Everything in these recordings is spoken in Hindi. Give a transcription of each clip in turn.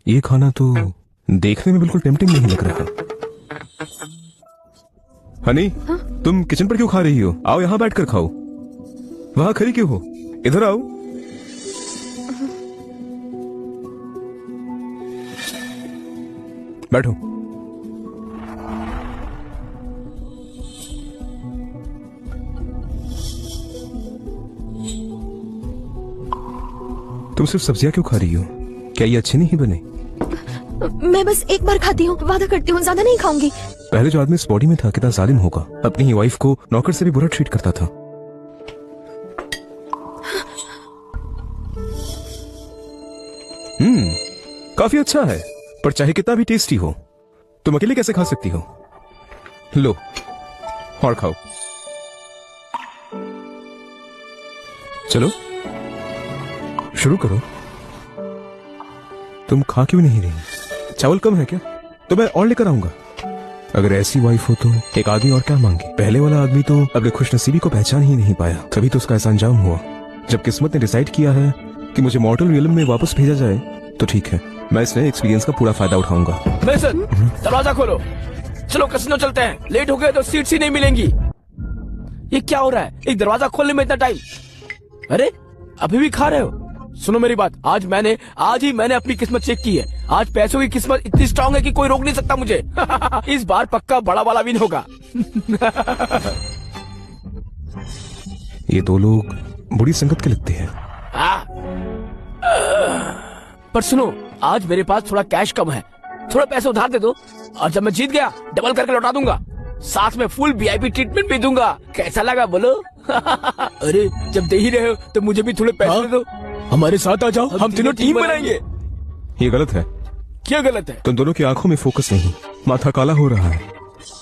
ये खाना तो देखने में बिल्कुल टेम्पटिंग नहीं लग रहा। हनी, हाँ? तुम किचन पर क्यों खा रही हो? आओ यहाँ बैठकर खाओ। वहां खड़ी क्यों हो? इधर आओ। बैठो। तुम सिर्फ सब्जियां क्यों खा रही हो? क्या ये अच्छी नहीं बने? मैं बस एक बार खाती हूँ, वादा करती हूँ ज्यादा नहीं खाऊंगी। पहले जो आदमी इस बॉडी में था कितना जालिम होगा, अपनी ही वाइफ को नौकर से भी बुरा ट्रीट करता था। काफी अच्छा है, पर चाहे कितना भी टेस्टी हो तुम अकेले कैसे खा सकती हो? लो और खाओ। चलो शुरू करो। तुम खा क्यों नहीं रही? चावल कम है क्या? तो मैं और लेकर आऊंगा। अगर ऐसी वाइफ हो तो एक आदमी और क्या मांगे? पहले वाला आदमी तो अपने खुशनसीबी को पहचान ही नहीं पाया, तभी तो उसका ऐसा अंजाम हुआ। जब किस्मत ने डिसाइड किया है कि मुझे मॉर्टल रियलम में वापस भेजा जाए तो ठीक है, मैं इस नए एक्सपीरियंस का पूरा फायदा उठाऊंगा। मेसन, दरवाजा खोलो। चलो कैसीनो चलते हैं, लेट हो गए तो सीट्स ही नहीं मिलेंगी। ये क्या हो रहा है? एक दरवाजा खोलने में इतना टाइम। अरे अभी भी खा रहे हो? सुनो मेरी बात, आज ही मैंने अपनी किस्मत चेक की है। आज पैसों की किस्मत इतनी स्ट्रांग है कि कोई रोक नहीं सकता मुझे। इस बार पक्का बड़ा वाला विन होगा। ये दो लोग बुरी संगत के लगते हैं। पर सुनो, आज मेरे पास थोड़ा कैश कम है, थोड़ा पैसे उधार दे दो और जब मैं जीत गया डबल करके लौटा दूंगा। साथ में फुल वीआईपी ट्रीटमेंट भी दूंगा। कैसा लगा बोलो? अरे जब दे ही रहे हो तो मुझे भी थोड़े पैसे दे दो। हमारे साथ आ जाओ, हम तीनों टीम बनाएंगे। ये गलत है। क्या गलत है? तुम दोनों की आंखों में फोकस नहीं, माथा काला हो रहा है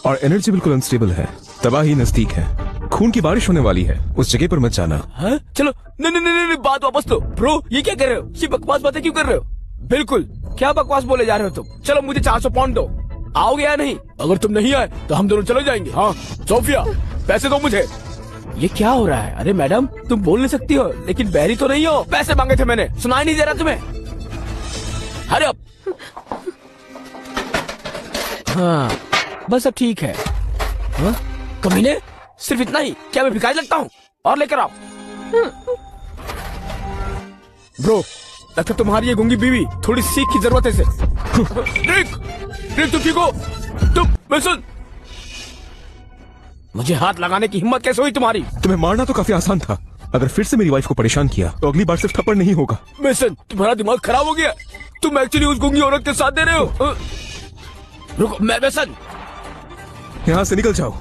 और एनर्जी बिल्कुल अनस्टेबल है। तबाही नजदीक है, खून की बारिश होने वाली है। उस जगह पर मत जाना। हाँ? चलो नहीं, बात वापस लो। ब्रो ये क्या कर रहे हो? ये बकवास बातें क्यों कर रहे हो? बिल्कुल, क्या बकवास बोले जा रहे हो तुम? चलो मुझे 400 पाउंड दो। आओगे या नहीं? अगर तुम नहीं आए तो हम दोनों चले जाएंगे। हाँ सोफिया, पैसे दो मुझे। ये क्या हो रहा है? अरे मैडम, तुम बोल नहीं सकती हो लेकिन बहरी तो नहीं हो। पैसे मांगे थे मैंने, सुनाई नहीं दे रहा तुम्हें? Hurry up. हाँ बस अब ठीक है। हाँ? कमीने, सिर्फ इतना ही? क्या मैं भिखारी लगता हूँ? और लेकर आओ। ब्रो, लगता तुम्हारी ये गूंगी बीवी थोड़ी सीख की जरूरत है इसे। रिक तुम ठीक हो? तुम मेसन, मुझे हाथ लगाने की हिम्मत कैसे हुई तुम्हारी? तुम्हें मारना तो काफी आसान था। अगर फिर से मेरी वाइफ को परेशान किया तो अगली बार सिर्फ थप्पड़ नहीं होगा। मेसन, तुम्हारा दिमाग खराब हो गया। तुम एक्चुअली उस गूंगी औरत के साथ दे रहे हो। रुको, मैं मेसन, यहाँ से निकल जाओ।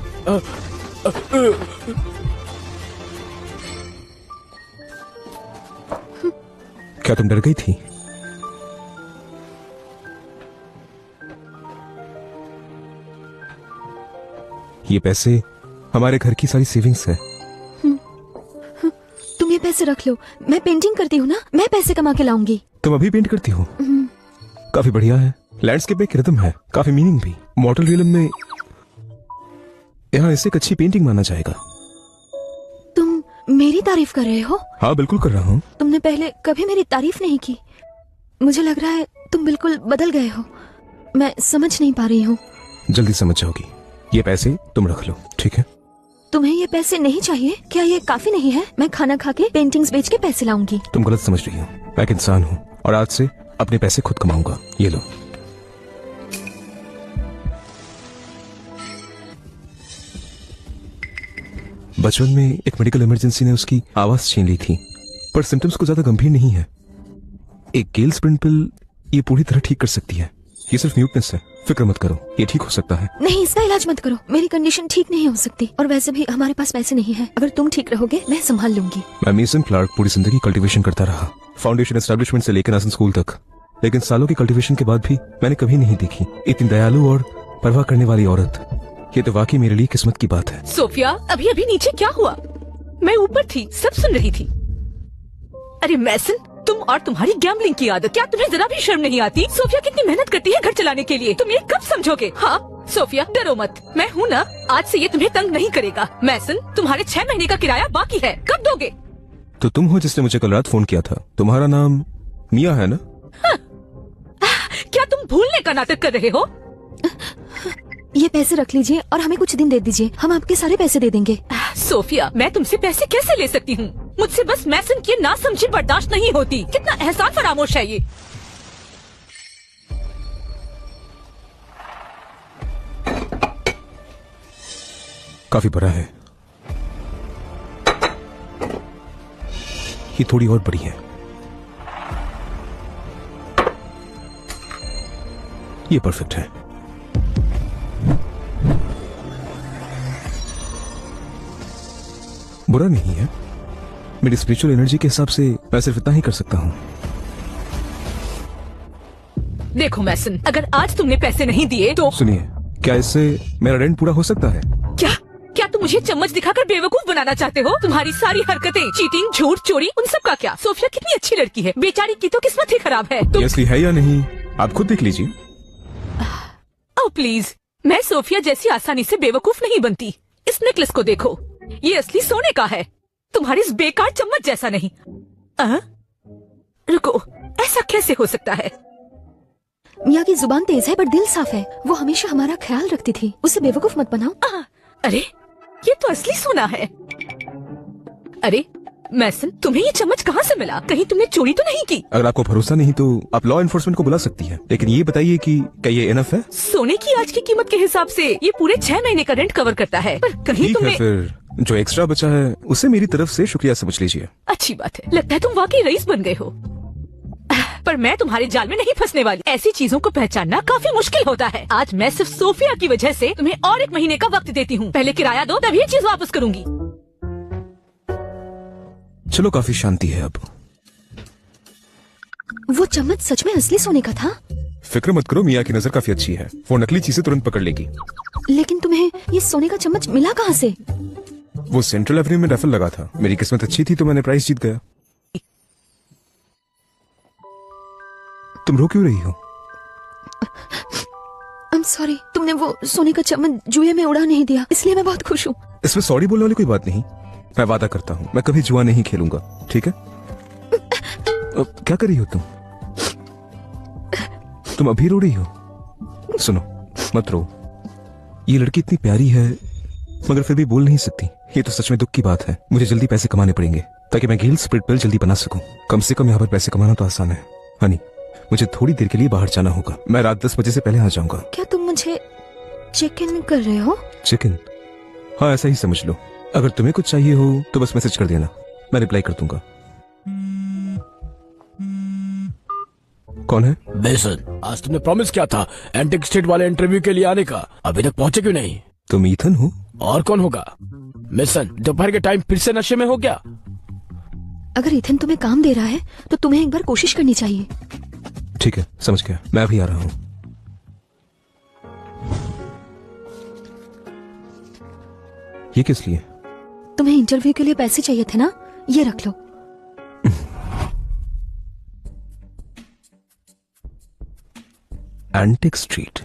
क्या तुम डर गई थी? ये पैसे हमारे घर की सारी सेविंग्स है। तुम ये पैसे रख लो, मैं पेंटिंग करती हूँ ना, मैं पैसे कमा के लाऊंगी। तुम अभी पेंट करती हो? काफी बढ़िया है। लैंडस्केप में एक रिदम है, काफी मीनिंग भी। मॉडल रियलम में यहाँ इसे एक अच्छी पेंटिंग माना जाएगा। तुम मेरी तारीफ कर रहे हो? हाँ बिल्कुल कर रहा हूँ। तुमने पहले कभी मेरी तारीफ नहीं की। मुझे लग रहा है तुम बिल्कुल बदल गए हो। मैं समझ नहीं पा रही हूँ। जल्दी समझ जाओगी। ये पैसे तुम रख लो, ठीक है? तुम्हें ये पैसे नहीं चाहिए? क्या ये काफी नहीं है? मैं खाना खा के पेंटिंग्स बेच के पैसे लाऊंगी। तुम गलत समझ रही हो। मैं एक इंसान हूँ और आज से अपने पैसे खुद कमाऊंगा। ये लो। बचपन में एक मेडिकल इमरजेंसी ने उसकी आवाज छीन ली थी, पर सिम्टम्स को ज्यादा गंभीर नहीं है। एक गेल स्प्रिंट पिल ये पूरी तरह ठीक कर सकती है। ये सिर्फ म्यूटनेस है, फिक्र मत करो, ये ठीक हो सकता है। नहीं, इसका इलाज मत करो। मेरी कंडीशन ठीक नहीं हो सकती और वैसे भी हमारे पास पैसे नहीं है। अगर तुम ठीक रहोगे मैं संभाल लूंगी। मैं मेसन क्लार्क पूरी जिंदगी कल्टीवेशन करता रहा, फाउंडेशन एस्टेब्लिशमेंट से लेकर नासन स्कूल तक। लेकिन सालों की कल्टीवेशन के बाद भी मैंने कभी नहीं देखी इतनी दयालु और परवाह करने वाली औरत। ये तो वाकई मेरे लिए किस्मत की बात है। सोफिया, अभी अभी नीचे क्या हुआ? मैं ऊपर थी, सब सुन रही थी। अरे मैसन, तुम और तुम्हारी गैम्बलिंग की आदत, क्या तुम्हें जरा भी शर्म नहीं आती? सोफिया कितनी मेहनत करती है घर चलाने के लिए, तुम ये कब समझोगे? हाँ सोफिया, डरो मत, मैं हूँ ना, आज से ये तुम्हें तंग नहीं करेगा। मैसन, तुम्हारे 6 महीने का किराया बाकी है, कब दोगे? तो तुम हो जिसने मुझे कल रात फोन किया था। तुम्हारा नाम मिया है ना? हाँ। क्या तुम भूलने का नाटक कर रहे हो? ये पैसे रख लीजिए और हमें कुछ दिन दे दीजिए, हम आपके सारे पैसे दे देंगे। सोफिया, मैं तुमसे पैसे कैसे ले सकती हूँ? मुझसे बस मैसन की नासमझी बर्दाश्त नहीं होती। कितना एहसान फरामोश है ये। काफी बड़ा है, ये थोड़ी और बड़ी है। ये परफेक्ट है। बुरा नहीं है, मेरी स्पिरिचुअल एनर्जी के हिसाब से मैं सिर्फ इतना ही कर सकता हूं। देखो मैसन, अगर आज तुमने पैसे नहीं दिए तो सुनिए, क्या इससे मेरा रेंट पूरा हो सकता है? क्या तुम मुझे चम्मच दिखाकर बेवकूफ बनाना चाहते हो? तुम्हारी सारी हरकतें, चीटिंग, झूठ, चोरी, उन सब का क्या? सोफिया कितनी अच्छी लड़की है, बेचारी की तो किस्मत ही खराब है। ये असली है या नहीं आप खुद देख लीजिए। ओह प्लीज, मैं सोफिया जैसी आसानी से बेवकूफ नहीं बनती। इस नेकलेस को देखो, ये असली सोने का है, तुम्हारी इस बेकार चम्मच जैसा नहीं। रुको, ऐसा कैसे हो सकता है? मियाँ की जुबान तेज है पर दिल साफ है, वो हमेशा हमारा ख्याल रखती थी, उसे बेवकूफ मत बनाओ। अरे ये तो असली सोना है। अरे मैसन, तुम्हें ये चम्मच कहाँ से मिला? कहीं तुमने चोरी तो नहीं की? अगर आपको भरोसा नहीं तो आप लॉ एनफोर्समेंट को बुला सकती हैं, लेकिन ये बताइए कि क्या ये इनफ है? सोने की आज की कीमत के हिसाब से ये पूरे 6 महीने का रेंट कवर करता है। पर कहीं ठीक तुमने है, फिर जो एक्स्ट्रा बचा है उसे मेरी तरफ से शुक्रिया समझ लीजिए। अच्छी बात है, लगता है तुम वाकई रईस बन गए हो। पर मैं तुम्हारे जाल में नहीं फंसने वाली। ऐसी चीजों को पहचानना काफी मुश्किल होता है। आज मैं सिर्फ सोफिया की वजह से तुम्हें और 1 महीने का वक्त देती हूँ। पहले किराया दो, तभी ये चीज वापस करूंगी। चलो, काफी शांति है अब। वो चम्मच सच में असली सोने का था? फिक्र मत करो, मियाँ की नजर काफी अच्छी है, वो नकली चीजें तुरंत पकड़ लेगी। लेकिन तुम्हें ये सोने का चम्मच मिला कहाँ से? वो सेंट्रल एवेन्यू में रैफल लगा था, मेरी किस्मत अच्छी थी तो मैंने प्राइस जीत गया। तुम रो क्यों रही हो? I'm sorry, तुमने वो सोने का चम्मच जुए में उड़ा नहीं दिया, इसलिए मैं बहुत खुश हूँ। इसमें सॉरी बोलने वाली कोई बात नहीं। मैं वादा करता हूँ मैं कभी जुआ नहीं खेलूंगा, ठीक है? क्या कर रही हो तुम अभी रो रही हो? सुनो, मत रो। ये लड़की इतनी प्यारी है मगर फिर भी बोल नहीं सकती। ये तो सच में दुख की बात है। मुझे जल्दी पैसे कमाने पड़ेंगे ताकि मैं हील स्प्लिट पिल जल्दी बना सकूं। कम से कम यहाँ पर पैसे कमाना तो आसान है। हनी, मुझे थोड़ी देर के लिए बाहर जाना होगा, मैं रात 10 बजे से पहले आ जाऊंगा। क्या तुम मुझे चेक इन कर रहे हो? Check in? हाँ, ऐसा ही समझ लो। अगर तुम्हें कुछ चाहिए हो तो बस मैसेज कर देना, मैं रिप्लाई कर दूंगा। कौन है? बेसन, आज तुमने प्रॉमिस किया था एंटिक स्टेट वाले इंटरव्यू के लिए आने का, अभी तक पहुंचे क्यों नहीं? तुम ईथन हो? और कौन होगा? मिशन, दोपहर के टाइम फिर से नशे में हो गया? अगर इथन तुम्हें काम दे रहा है तो तुम्हें एक बार कोशिश करनी चाहिए। ठीक है, समझ गया, मैं अभी आ रहा हूँ। ये किस लिए? तुम्हें इंटरव्यू के लिए पैसे चाहिए थे ना, ये रख लो। Antique street.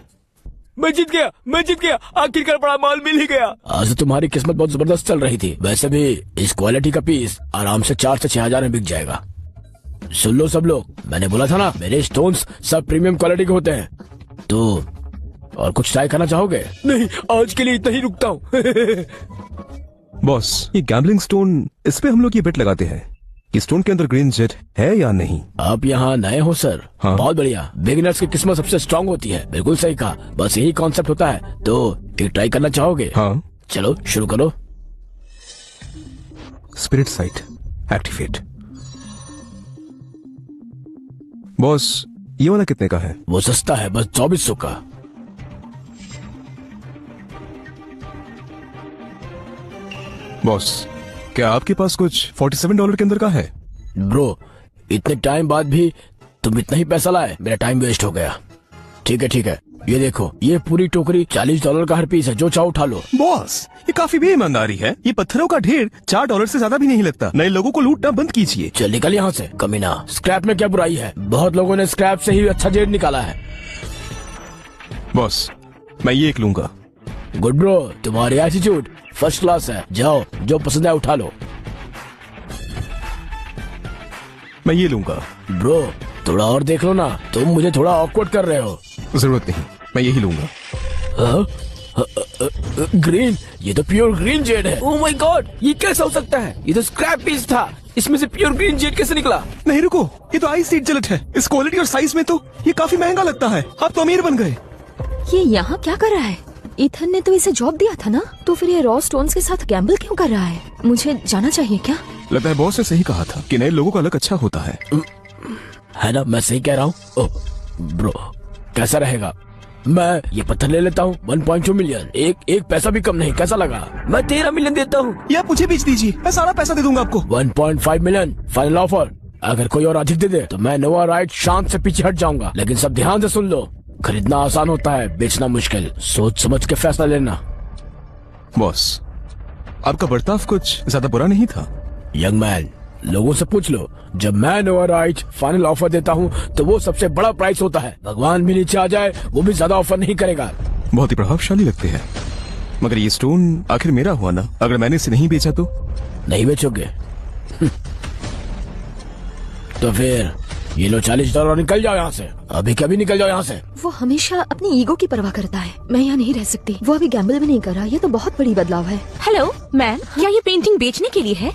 मैं जीत गया, आखिरकार बड़ा माल मिल ही गया। आज तो तुम्हारी किस्मत बहुत जबरदस्त चल रही थी। वैसे भी इस क्वालिटी का पीस आराम से 4 से 6 हजार में बिक जाएगा। सुन लो सब लोग, मैंने बोला था ना मेरे स्टोन्स सब प्रीमियम क्वालिटी के होते हैं। तो और कुछ ट्राई करना चाहोगे? नहीं, आज के लिए इतना ही रुकता हूँ। बॉस, ये गैम्बलिंग स्टोन, इस पे हम लोग ये बेट लगाते हैं कि स्टोन के अंदर ग्रीन जेट है या नहीं। आप यहाँ नए हो सर? हाँ। बहुत बढ़िया, बिगिनर्स की किस्मत सबसे स्ट्रांग होती है। बिल्कुल सही कहा, बस यही कॉन्सेप्ट होता है। तो एक ट्राई करना चाहोगे? हाँ। चलो शुरू करो। Spirit sight activate. बॉस, ये वाला कितने का है? वो सस्ता है, बस 2400 का। बॉस, क्या आपके पास कुछ $47 के अंदर का है? ब्रो, इतने टाइम बाद भी तुम इतना ही पैसा लाए, मेरा टाइम वेस्ट हो गया। ठीक है, ये देखो, ये पूरी टोकरी $40 का हर पीस है, जो चाहो उठा लो। बॉस, ये काफी बेईमानदारी है। ये पत्थरों का ढेर $4 से ज्यादा भी नहीं लगता। नए लोगों को लूटना बंद कीजिए। चल निकल यहाँ से कमीना। स्क्रैप में क्या बुराई है? बहुत लोगों ने स्क्रैप से ही अच्छा जेड निकाला है। बॉस, मैं ये एक लूंगा। गुड ब्रो, तुम्हारी एटीट्यूड फर्स्ट क्लास है। जाओ, जो पसंद है उठा लो। मैं ये लूंगा। ब्रो, थोड़ा और देख लो ना, तुम मुझे थोड़ा ऑकवर्ड कर रहे हो। जरूरत नहीं, मैं यही लूंगा। ग्रीन, ये तो प्योर ग्रीन जेड है। ओह माय गॉड, ये कैसा हो सकता है? ये तो स्क्रैप पीस था, इसमें से प्योर ग्रीन जेड कैसे निकला? नहीं रुको, ये तो आई सीड जिलेट है। इस क्वालिटी और साइज में तो ये काफी महंगा लगता है। आप तो अमीर बन गए। ये यहाँ क्या कर रहा है? इथन ने तो इसे जॉब दिया था ना, तो फिर ये रॉ स्टोन्स के साथ गैम्बल क्यों कर रहा है? मुझे जाना चाहिए क्या? लगता है बॉस ने सही कहा था कि नए लोगों का लक अच्छा होता है। है ना, मैं सही कह रहा हूँ? ओह ब्रो, कैसा रहेगा? मैं ये पत्थर ले लेता हूँ। 1.2 मिलियन, एक पैसा भी कम नहीं। कैसा लगा? मैं 13 मिलियन देता हूँ। ये आप मुझे बेच दीजिए, मैं सारा पैसा दे दूंगा आपको। 1.5 मिलियन फाइनल ऑफर। अगर कोई और अधिक दे दे तो मैं नोआ राइट शांत से पीछे हट जाऊंगा। लेकिन सब ध्यान से सुन लो, खरीदना आसान होता है, बेचना मुश्किल। सोच समझ के फैसला लेना। बॉस, आपका बर्ताव कुछ ज्यादा बुरा नहीं था। यंग मैन, लोगों से पूछ लो, जब मैं नोआ राइट फाइनल ऑफर देता हूँ तो वो सबसे बड़ा प्राइस होता है। भगवान भी नीचे आ जाए वो भी ज्यादा ऑफर नहीं करेगा। बहुत ही प्रभावशाली लगते हैं, मगर ये स्टोन आखिर मेरा हुआ ना। अगर मैंने इसे नहीं बेचा तो? नहीं बेचोगे? तो फिर ये लो $40 निकल जाओ यहाँ से। अभी कभी निकल जाओ यहाँ से। वो हमेशा अपनी ईगो की परवाह करता है। मैं यहाँ नहीं रह सकती। वो अभी गैम्बल भी नहीं कर रहा। ये तो बहुत बड़ी बदलाव है। हेलो मैम, क्या ये पेंटिंग बेचने के लिए है?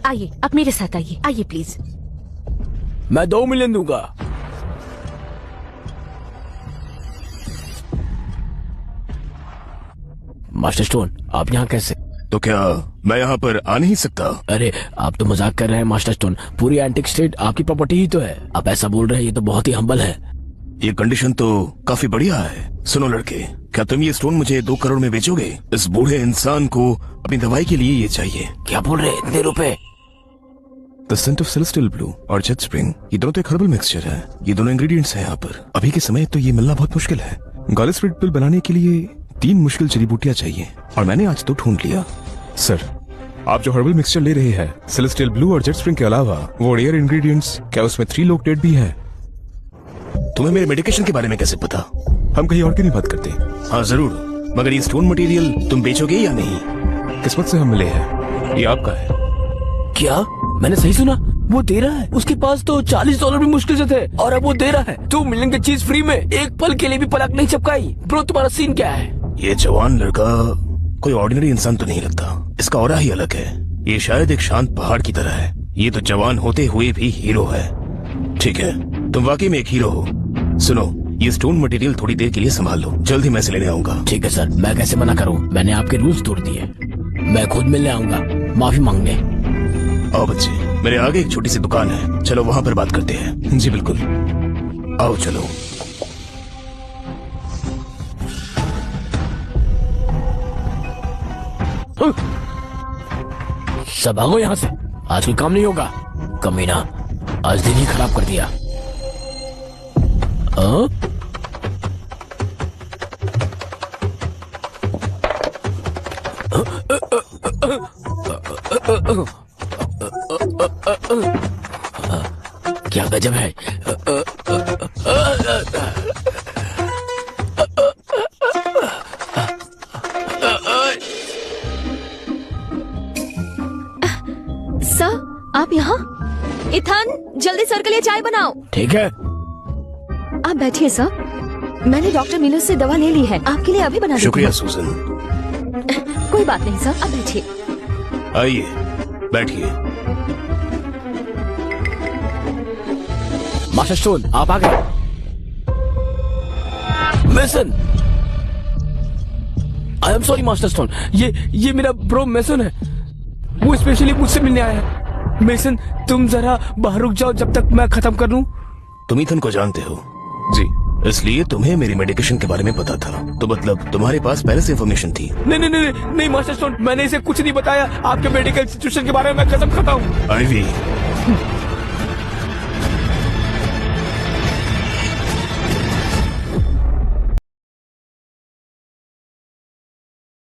आइए, आप मेरे साथ आइए। आइए प्लीज। मैं 2 मिलियन दूंगा। मास्टर स्टोन, आप यहाँ कैसे? तो क्या मैं यहाँ पर आ नहीं सकता? अरे आप तो मजाक कर रहे हैं मास्टर स्टोन। पूरी एंटिक स्टेट आपकी प्रॉपर्टी ही तो है। आप ऐसा बोल रहे हैं, ये तो बहुत ही हम्बल है। ये कंडीशन तो काफी बढ़िया है। सुनो लड़के, क्या तुम ये स्टोन मुझे 2 करोड़ में बेचोगे? इस बूढ़े इंसान को अपनी दवाई के लिए ये चाहिए। क्या बोल रहे हैं? इतने रुपए? The scent of celestial blue और जेट स्प्रिंग, ये दोनों तो एक हर्बल मिक्सचर है। ये दोनों इंग्रेडिएंट्स हैं यहाँ पर। अभी के समय तो ये मिलना बहुत मुश्किल है। गार्लिक स्प्रिट पिल बनाने के लिए 3 मुश्किल जड़ी बूटियां चाहिए और मैंने आज तो ढूंढ लिया। सर, आप जो हर्बल मिक्सचर ले रहे हैं सेलेस्टियल ब्लू और जेट स्प्रिंग के अलावा वो रेयर इंग्रेडिएंट्स, क्या उसमें 3 लोग डेड भी हैं? तुम्हें मेरे मेडिकेशन के बारे में कैसे पता? हम कहीं और की नहीं बात करते। हाँ जरूर, मगर ये स्टोन मटेरियल तुम बेचोगे या नहीं? किस्मत से हम मिले हैं, ये आपका है। क्या मैंने सही सुना? वो दे रहा है। उसके पास तो $40 भी मुश्किल से थे और अब वो दे रहा है 2 मिलियन की चीज फ्री में। एक पल के लिए भी पलक नहीं झपकाई। ब्रो, तुम्हारा सीन क्या है? ये जवान लड़का कोई ऑर्डिनरी इंसान तो नहीं लगता। इसका ऑरा ही अलग है। ये शायद एक शांत पहाड़ की तरह है। ये तो जवान होते हुए भी हीरो है। ठीक है, तुम वाकई में एक हीरो हो। सुनो, ये स्टोन मटेरियल थोड़ी देर के लिए संभाल लो, जल्द ही मैं इसे लेने आऊंगा। ठीक है सर, मैं कैसे मना करूं? मैंने आपके रूल्स तोड़ दिए। मैं खुद मिलने आऊंगा, माफी मांगने। आओ बच्चे, मेरे आगे एक छोटी सी दुकान है, चलो वहाँ पर बात करते हैं। जी बिल्कुल, आओ चलो। सब भागो यहाँ से, आज कोई काम नहीं होगा। कमीना, आज दिन ही खराब कर दिया। क्या गजब है। सर, आप यहाँ? इथन, जल्दी सर के लिए चाय बनाओ। ठीक है, आप बैठिए सर। मैंने डॉक्टर मिलर से दवा ले ली है, आपके लिए अभी बना देती शुक्रिया हूँ। सूजन। कोई बात नहीं सर, आप बैठिए। आइए बैठिए। मास्टर स्टोन, आप आ गए। Mason, I am sorry master stone. ये मेरा ब्रो मेसन है। वो स्पेशली मुझसे मिलने आया है। मेसन, तुम जरा बाहर रुक जाओ जब तक मैं खत्म कर लूं। तुम इथन को जानते हो? जी। इसलिए तुम्हें मेरी मेडिकेशन के बारे में पता था, तो मतलब तुम्हारे पास पहले से इंफॉर्मेशन थी। नहीं मास्टर स्टोन, मैंने इसे कुछ नहीं बताया। आपके मेडिकल सिचुएशन के बारे में मैं कसम खाता हूँ। आईवी,